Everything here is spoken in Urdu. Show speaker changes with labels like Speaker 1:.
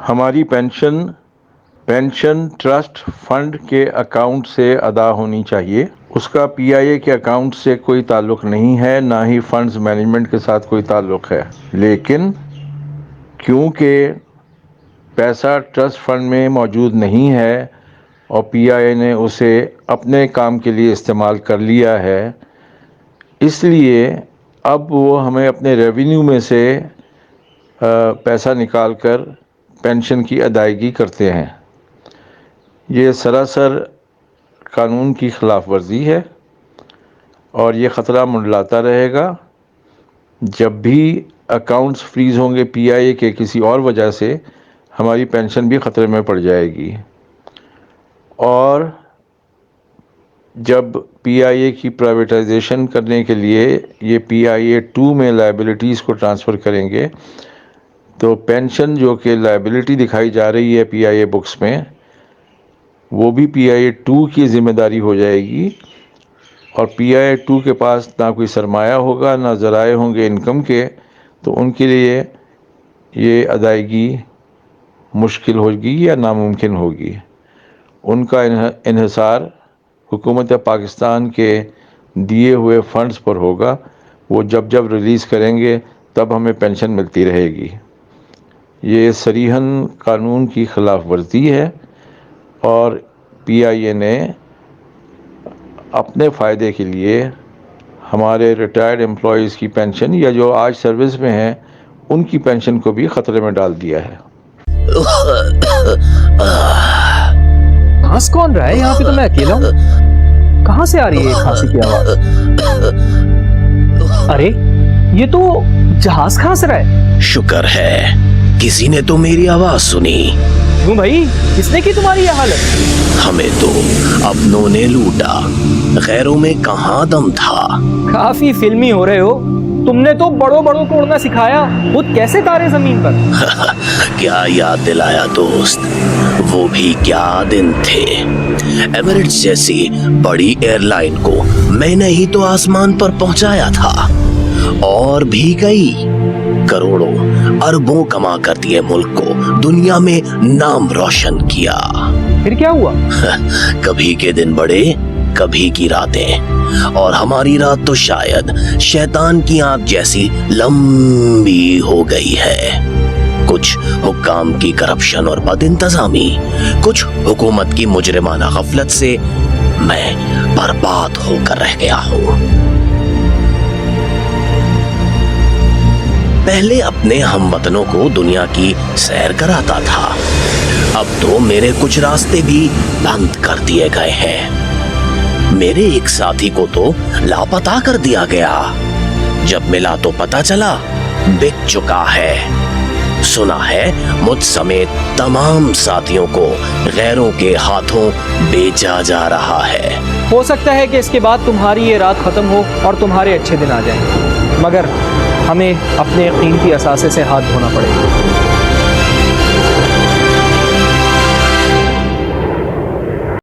Speaker 1: ہماری پینشن ٹرسٹ فنڈ کے اکاؤنٹ سے ادا ہونی چاہیے۔ اس کا پی آئی اے کے اکاؤنٹ سے کوئی تعلق نہیں ہے، نہ ہی فنڈز مینجمنٹ کے ساتھ کوئی تعلق ہے، لیکن کیونکہ پیسہ ٹرسٹ فنڈ میں موجود نہیں ہے اور پی آئی اے نے اسے اپنے کام کے لیے استعمال کر لیا ہے، اس لیے اب وہ ہمیں اپنے ریونیو میں سے پیسہ نکال کر پینشن کی ادائیگی کرتے ہیں۔ یہ سراسر قانون کی خلاف ورزی ہے اور یہ خطرہ منڈلاتا رہے گا۔ جب بھی اکاؤنٹس فریز ہوں گے پی آئی اے کے کسی اور وجہ سے، ہماری پینشن بھی خطرے میں پڑ جائے گی، اور جب پی آئی اے کی پرائیویٹائزیشن کرنے کے لیے یہ پی آئی اے 2 میں لائبلٹیز کو ٹرانسفر کریں گے تو پینشن جو کہ لائبلٹی دکھائی جا رہی ہے پی آئی اے بکس میں، وہ بھی پی آئی اے 2 کی ذمہ داری ہو جائے گی، اور پی آئی اے 2 کے پاس نہ کوئی سرمایہ ہوگا، نہ ذرائع ہوں گے انکم کے، تو ان کے لیے یہ ادائیگی مشکل ہوگی یا ناممکن ہوگی۔ ان کا انحصار حکومت پاکستان کے دیے ہوئے فنڈز پر ہوگا، وہ جب ریلیز کریں گے تب ہمیں پینشن ملتی رہے گی۔ یہ صریحاً قانون کی خلاف ورزی ہے، اور پی آئی اے نے اپنے فائدے کے لیے ہمارے ریٹائرڈ امپلائیز کی پینشن یا جو آج سروس میں ہیں ان کی پینشن کو بھی خطرے میں ڈال دیا ہے۔
Speaker 2: کھانس کون رہا ہے یہاں پہ؟ تو میں اکیلا ہوں، کہاں سے آ رہی ہے کھانسی کی آواز؟ ارے یہ تو جہاز کھانس رہا ہے۔
Speaker 3: شکر ہے کسی نے تو میری آواز سنی۔
Speaker 2: کیوں بھائی، کس نے کی تمہاری یہ حالت؟
Speaker 3: ہمیں تو اپنوں نے لوٹا، غیروں میں کہاں دم تھا۔
Speaker 2: کافی فلمی ہو رہے ہو، تم نے تو بڑوں کو اڑنا سکھایا، خود کیسے تارے زمین پر؟
Speaker 3: کیا یاد دلایا دوست، وہ بھی کیا دن تھے۔ ایمریٹس جیسی بڑی ایئر لائن کو میں نے ہی تو آسمان پر پہنچایا تھا، اور بھی کئی کروڑوں اربوں کما کر دیے ملک کو، دنیا میں نام روشن کیا۔
Speaker 2: پھر کیا ہوا؟
Speaker 3: کبھی کے دن بڑے، کبھی کی راتیں، اور ہماری رات تو شاید شیطان کی آنکھ جیسی لمبی ہو گئی ہے۔ کچھ حکام کی کرپشن اور بد انتظامی، کچھ حکومت کی مجرمانہ غفلت سے میں برباد ہو کر رہ گیا ہوں۔ پہلے اپنے ہم وطنوں کو دنیا کی سیر کراتا تھا، اب تو میرے کچھ راستے بھی بند کر دیے گئے ہیں۔ میرے ایک ساتھی کو تو لاپتہ کر دیا گیا، جب ملا تو پتہ چلا بک چکا ہے۔ سنا ہے مجھ سمیت تمام ساتھیوں کو غیروں کے ہاتھوں بیچا جا رہا ہے۔
Speaker 2: ہو سکتا ہے کہ اس کے بعد تمہاری یہ رات ختم ہو اور تمہارے اچھے دن آ جائیں، مگر ہمیں اپنے قیمتی اثاثے سے ہاتھ دھونا پڑے گا۔